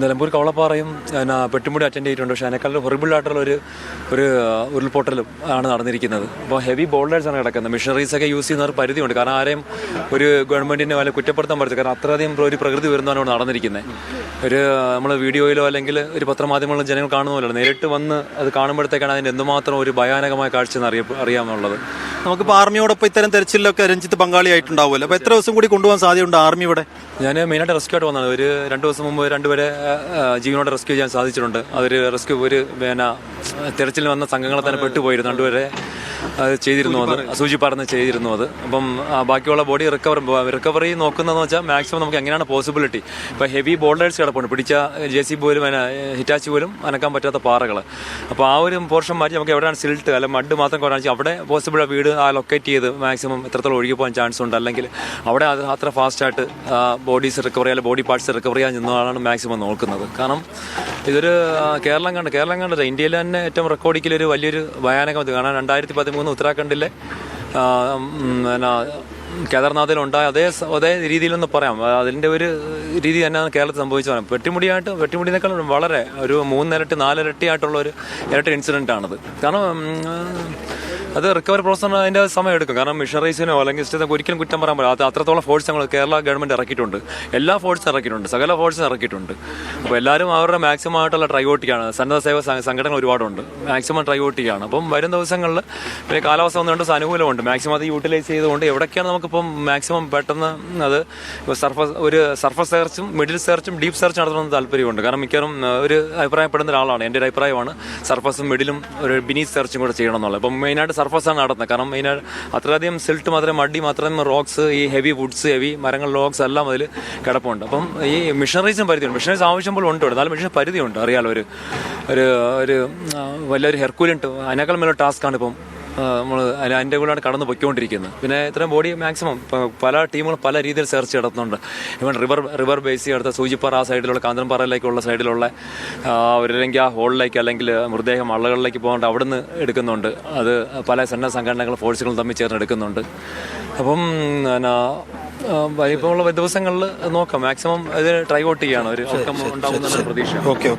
Nilambur കവളപ്പാറയും Pettimudi attend ചെയ്തിട്ടുണ്ട്. പക്ഷേ അതിനേക്കാളും ഹൊറിബിൾ ആയിട്ടുള്ള ഒരു ഉരുൾപൊട്ടലും ആണ് നടന്നിരിക്കുന്നത്. അപ്പോൾ ഹെവി ബോൾഡേഴ്സാണ് കിടക്കുന്നത്. മിഷനറീസൊക്കെ യൂസ് ചെയ്യുന്ന ഒരു പരിധിയുണ്ട്. കാരണം ആരെയും ഒരു ഗവൺമെൻറ്റിനെ വല്ല കുറ്റപ്പെടുത്താൻ പറ്റില്ല. കാരണം അത്രയധികം ഒരു പ്രകൃതി വരുന്നതാണ് ഇവിടെ നടന്നിരിക്കുന്നത്. നമ്മൾ വീഡിയോയിലോ അല്ലെങ്കിൽ ഒരു പത്രമാധ്യമങ്ങളിലും ജനങ്ങൾ കാണുന്നല്ലോ, നേരിട്ട് വന്ന് അത് കാണുമ്പോഴത്തേക്കാണ് അതിൻ്റെ എന്തുമാത്രം ഒരു ഭയാനകമായ കാഴ്ച എന്ന് അറിയാമെന്നുള്ളത്. നമുക്കിപ്പോൾ ആർമിയോടൊപ്പം ഇത്തരം തെരച്ചിലൊക്കെ രഞ്ജിത്ത് പങ്കാളിയായിട്ടുണ്ടാവുമല്ലോ. അപ്പോൾ എത്ര ദിവസം കൂടി കൊണ്ടുപോകാൻ സാധ്യതയുണ്ട് ആർമി ഇവിടെ? ഞാൻ മെയിനായിട്ട് റെസ്ക്യൂ ആയിട്ട് വന്നത്. ഒരു 2 ദിവസം മുമ്പ് 2 പേരെ ജീവനോടെ റെസ്ക്യൂ ചെയ്യാൻ സാധിച്ചിട്ടുണ്ട്. അതൊരു റെസ്ക്യൂ തെരച്ചിൽ വന്ന സംഘങ്ങളെ തന്നെ പെട്ടുപോയിരുന്നു. 2 പേരെ ചെയ്തിരുന്നു, അത് സൂചിപ്പാർന്ന് ചെയ്തിരുന്നു. അത് അപ്പം ബാക്കിയുള്ള ബോഡി റിക്കവറി നോക്കുന്നതെന്ന് വെച്ചാൽ മാക്സിമം നമുക്ക് എങ്ങനെയാണ് പോസിബിലിറ്റി. ഇപ്പോൾ ഹെവി ബോൾഡേഴ്സ് കിടപ്പുണ്ട്, പിടിച്ച JCB പോലും ഹിറ്റാച്ചി പോലും അനക്കാൻ പറ്റാത്ത പാറകൾ. അപ്പോൾ ആ ഒരു പോർഷൻ മാറ്റി നമുക്ക് എവിടെയാണ് സിൽട്ട് അല്ലെങ്കിൽ മഡ് മാത്രം കുറച്ച് അവിടെ പോസിബിൾ വീട് ലൊക്കേറ്റ് ചെയ്ത് മാക്സിമം എത്രത്തോളം ഒഴുകി പോകാൻ ചാൻസ് ഉണ്ട്. അല്ലെങ്കിൽ അവിടെ അത് അത്ര ഫാസ്റ്റായിട്ട് ബോഡീസ് റിക്കവർ ചെയ്യാൻ, ബോഡി പാർട്സ് റിക്കവർ ചെയ്യാൻ നിന്നതാണ് മാക്സിമം നോക്കുന്നത്. കാരണം ഇതൊരു കേരളം കണ്ടില്ല, ഇന്ത്യയിൽ തന്നെ ഏറ്റവും റെക്കോർഡിക്കലൊരു വലിയൊരു ഭയാനകം. കാരണം 2013 ഉത്തരാഖണ്ഡിലെ കേദാർനാഥിലുണ്ടായ അതേ രീതിയിലൊന്ന് പറയാം. അതിൻ്റെ ഒരു രീതി തന്നെയാണ് കേരളത്തിൽ സംഭവിച്ചു പറയാം. വെട്ടിമുടിനേക്കാൾ വളരെ ഒരു 3 ഇരട്ടി 4 ഇരട്ടിയായിട്ടുള്ള ഒരു ഇരട്ടി ഇൻസിഡൻ്റ് ആണത്. കാരണം അത് റിക്കവറി പ്രോസസ് അതിൻ്റെ സമയം എടുക്കും. കാരണം മിഷണറീസിനോ അല്ലെങ്കിൽ സിസ്റ്റത്തെ ഒരിക്കലും കുറ്റം പറയാൻ പറ്റില്ല. അത് അത്രത്തോളം ഫോഴ്സ് ഞങ്ങൾ കേരള ഗവൺമെൻറ് ഇറക്കിയിട്ടുണ്ട്. എല്ലാ ഫോഴ്സും ഇറക്കിയിട്ടുണ്ട്, സകല ഫോഴ്സും ഇറക്കിയിട്ടുണ്ട്. അപ്പോൾ എല്ലാവരും അവരുടെ മാക്സിമം ആയിട്ടുള്ള ട്രൈവോട്ടിക്കാണ്. സന്നദ്ധ സേവ സംഘടനകൾ ഒരുപാടുണ്ട്, മാക്സിമം ട്രൈവോട്ടിക്കാണ്. അപ്പം വരും ദിവസങ്ങളിൽ പിന്നെ കാലാവസ്ഥ 1-2 ദിവസം അനുകൂലമുണ്ട്. മാക്സിമം അത് യൂട്ടിലൈസ് ചെയ്തുകൊണ്ട് എവിടേക്കാണ് നമുക്കിപ്പം മാക്സിമം പെട്ടെന്ന് അത് സർഫസ് സെർച്ചും മിഡിൽ സെർച്ചും ഡീപ്പ് സെർച്ച് നടത്തണമെന്ന് താല്പര്യമുണ്ട്. കാരണം മിക്കവാറും ഒരു അഭിപ്രായപ്പെടുന്ന ഒരാളാണ്, എൻ്റെ ഒരു അഭിപ്രായമാണ് സർഫസും മിഡിലും ഒരു ബിനീത്ത് സെർച്ചും കൂടെ ചെയ്യണം എന്നുള്ളത്. അപ്പം മെയിനായിട്ട് സർഫസാണ് നടത്തുന്നത്. കാരണം മെയിനായിട്ട് അത്രയധികം സിൽട്ട് മാത്രമേ, മടി മാത്രമേ, റോക്സ്, ഈ ഹെവി വുഡ്സ്, ഹെവി മരങ്ങൾ, റോക്സ് എല്ലാം അതിൽ കിടപ്പുണ്ട്. അപ്പം ഈ മിഷനറീസും പരിധിയുണ്ട്. മിഷനറീസ് ആവശ്യം പോലെ ഉണ്ട്. എന്നാലും മിഷന് പരിധിയുണ്ട്. അറിയാലോ, ഒരു വലിയൊരു ഹെർക്കുലിൻ അതിനേക്കാൾ വലിയ ടാസ്ക്കാണ് ഇപ്പം നമ്മൾ അതിൻ്റെ കൂടെയാണ് കടന്നു പൊയ്ക്കൊണ്ടിരിക്കുന്നത്. പിന്നെ ഇത്രയും ബോഡി മാക്സിമം പല ടീമുകൾ പല രീതിയിൽ സെർച്ച് നടത്തുന്നുണ്ട്. ഇവൻ റിവർ ബേസ് അടുത്ത സൂചിപ്പാറ ആ സൈഡിലുള്ള കാന്തൻപാറയിലേക്കുള്ള സൈഡിലുള്ള അവരല്ലെങ്കിൽ ആ ഹോളിലേക്ക് അല്ലെങ്കിൽ മൃതദേഹം അള്ളകളിലേക്ക് പോകാണ്ട് അവിടുന്ന് എടുക്കുന്നുണ്ട്. അത് പല സന്നദ്ധ സംഘടനകളും ഫോഴ്സുകളും തമ്മിൽ ചേർന്ന് എടുക്കുന്നുണ്ട്. അപ്പം ഇപ്പോൾ ഉള്ള ദിവസങ്ങളിൽ നോക്കാം, മാക്സിമം ഇത് ട്രൈ ഔട്ട് ചെയ്യാണ് ഒരു ഔട്ട്കം ഉണ്ടാകുന്ന പ്രതീക്ഷ. ഓക്കെ.